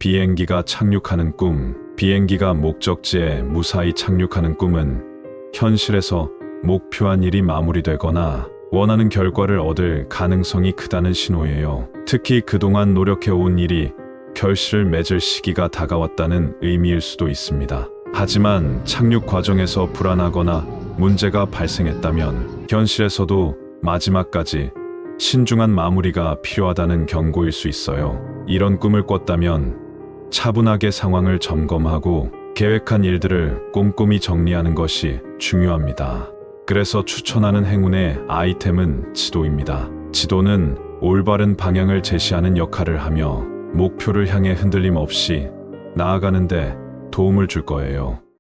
비행기가 착륙하는 꿈, 비행기가 목적지에 무사히 착륙하는 꿈은 현실에서 목표한 일이 마무리되거나 원하는 결과를 얻을 가능성이 크다는 신호예요. 특히 그동안 노력해온 일이 결실을 맺을 시기가 다가왔다는 의미일 수도 있습니다. 하지만 착륙 과정에서 불안하거나 문제가 발생했다면 현실에서도 마지막까지 신중한 마무리가 필요하다는 경고일 수 있어요. 이런 꿈을 꿨다면 차분하게 상황을 점검하고 계획한 일들을 꼼꼼히 정리하는 것이 중요합니다. 그래서 추천하는 행운의 아이템은 지도입니다. 지도는 올바른 방향을 제시하는 역할을 하며 목표를 향해 흔들림 없이 나아가는데 도움을 줄 거예요.